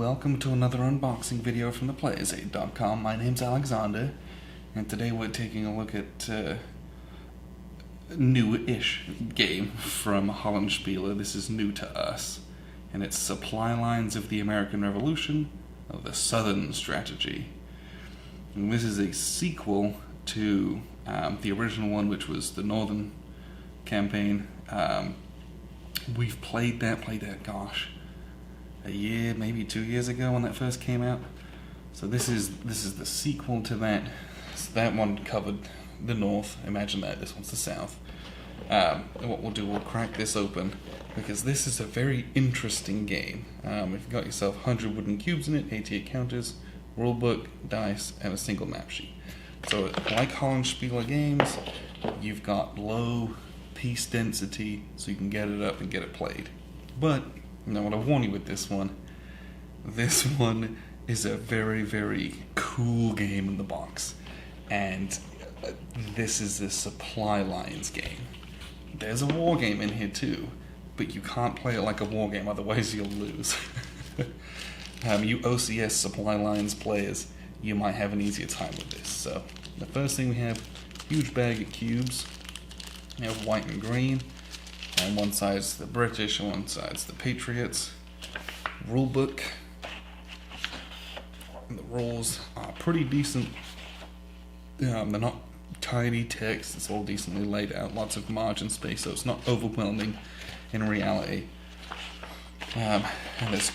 welcome to another unboxing video from theplayersaid.com. My name's Alexander, and today we're taking a look at a new-ish game from Hollandspiele. This is new to us, and it's Supply Lines of the American Revolution of the Southern Strategy. And this is a sequel to the original one, which was the Northern campaign. We've played that, gosh, a year, maybe 2 years ago when that first came out. So this is the sequel to that. So that one covered the North. Imagine that. This one's the South. And what we'll do, we'll crack this open because this is a very interesting game. If you've got yourself 100 wooden cubes in it, 88 counters, rulebook, dice, and a single map sheet. So like Hollandspiele games, you've got low piece density so you can get it up and get it played. But now what I warn you with this one is a very, very cool game in the box. And this is a supply lines game. There's a war game in here too, but you can't play it like a war game, otherwise you'll lose. You OCS supply lines players, you might have an easier time with this. So the first thing we have, huge bag of cubes. We have white and green, and one side's the British and one side's the Patriots. Rulebook. And the rules are pretty decent. They're not tiny text, it's all decently laid out, lots of margin space, so it's not overwhelming in reality. And there's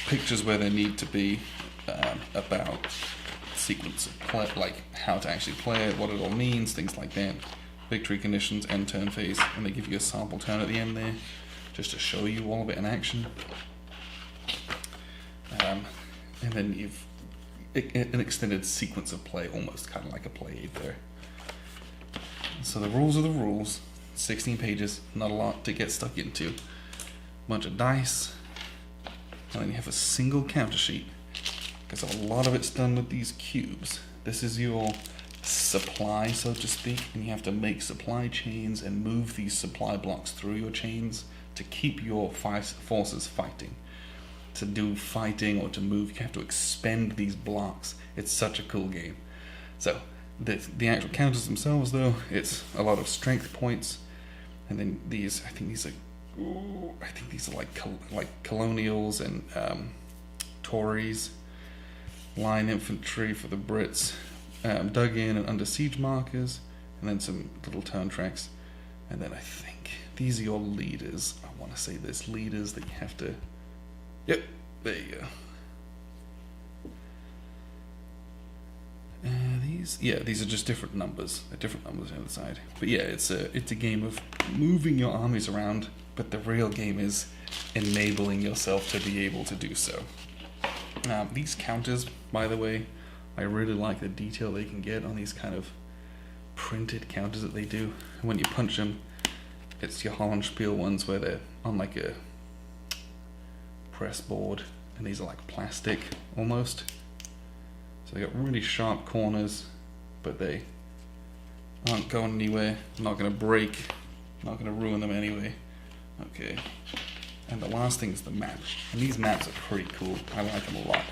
pictures where they need to be about sequence of play, like how to actually play it, what it all means, things like that. Victory conditions, end turn phase, and they give you a sample turn at the end there, just to show you all of it in action. And then you've an extended sequence of play, almost kind of like a play aid there. So the rules are the rules. 16 pages, not a lot to get stuck into. Bunch of dice, and then you have a single counter sheet, because a lot of it's done with these cubes. This is your supply, so to speak, and you have to make supply chains and move these supply blocks through your chains to keep your forces fighting. To do fighting or to move, you have to expend these blocks. It's such a cool game. So the actual counters themselves, though, it's a lot of strength points, and then these, I think these are like colonials and Tories, line infantry for the Brits. Dug in and under siege markers, and then some little turn tracks, and then I think these are your leaders. I want to say there's leaders that you have to. Yep, there you go. These are just different numbers. Different numbers on the other side. But yeah, it's a game of moving your armies around, but the real game is enabling yourself to be able to do so. These counters, by the way, I really like the detail they can get on these kind of printed counters that they do. When you punch them, it's your Hollandspiele ones where they're on like a press board, and these are like plastic almost. So they got really sharp corners, but they aren't going anywhere, not going to break, not going to ruin them anyway. Okay, and the last thing is the map. And these maps are pretty cool. I like them a lot.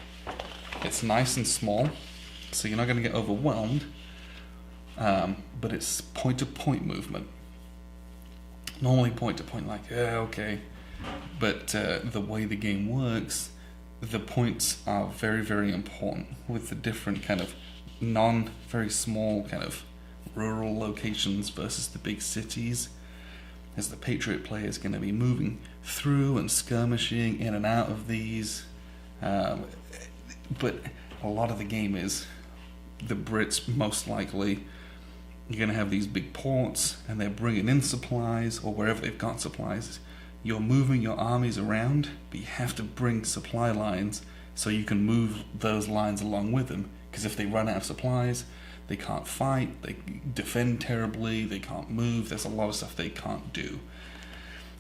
It's nice and small, so you're not going to get overwhelmed, but it's point-to-point movement. Normally point-to-point, like, okay, but the way the game works, the points are very, very important with the different kind of very small kind of rural locations versus the big cities, as the Patriot player is going to be moving through and skirmishing in and out of these. But a lot of the game is the Brits, most likely. You're going to have these big ports, and they're bringing in supplies, or wherever they've got supplies. You're moving your armies around, but you have to bring supply lines so you can move those lines along with them. Because if they run out of supplies, they can't fight, they defend terribly, they can't move. There's a lot of stuff they can't do.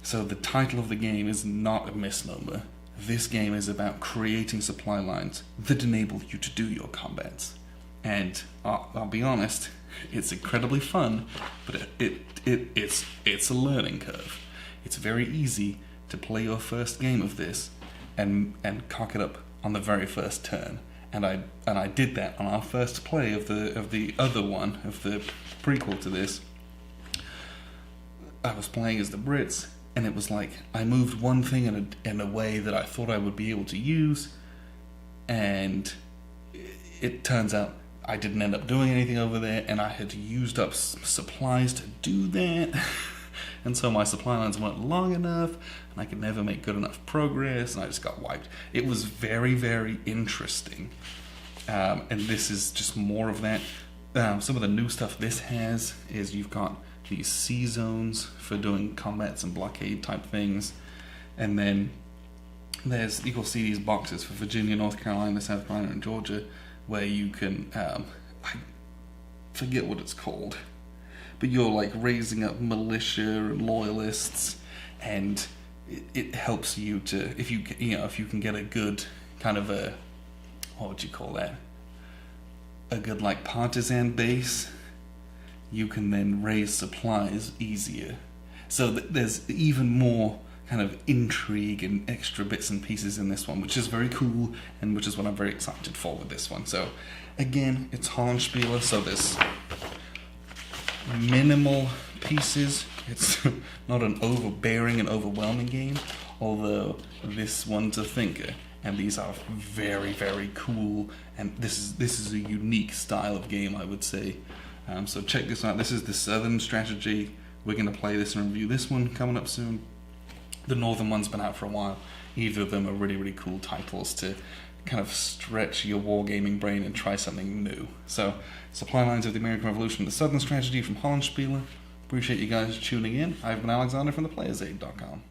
So the title of the game is not a misnomer. This game is about creating supply lines that enable you to do your combats. And I'll be honest, it's incredibly fun, but it's a learning curve. It's very easy to play your first game of this and cock it up on the very first turn. And I did that on our first play of the other one, of the prequel to this. I was playing as the Brits, and it was like I moved one thing in a way that I thought I would be able to use, and it turns out I didn't end up doing anything over there, and I had used up supplies to do that. And so my supply lines weren't long enough, and I could never make good enough progress, and I just got wiped. It was very, very interesting. And this is just more of that. Some of the new stuff this has is you've got these C zones for doing combats and blockade type things. And then you'll see these boxes for Virginia, North Carolina, South Carolina, and Georgia, where you can, I forget what it's called, but you're like raising up militia and loyalists, and it helps you to, if you can get a good kind of a, what would you call that? A good like partisan base, you can then raise supplies easier. So there's even more kind of intrigue and extra bits and pieces in this one, which is very cool, and which is what I'm very excited for with this one. So again, it's Hollandspiele, so there's minimal pieces. It's not an overbearing and overwhelming game, although this one's a thinker, and these are very, very cool, and this is a unique style of game, I would say. So check this out. This is the Southern strategy. We're going to play this and review this one coming up soon. The Northern one's been out for a while. Either of them are really, really cool titles to kind of stretch your wargaming brain and try something new. So, Supply Lines of the American Revolution, the Southern Strategy from Hollandspiele. Appreciate you guys tuning in. I've been Alexander from theplayersaid.com.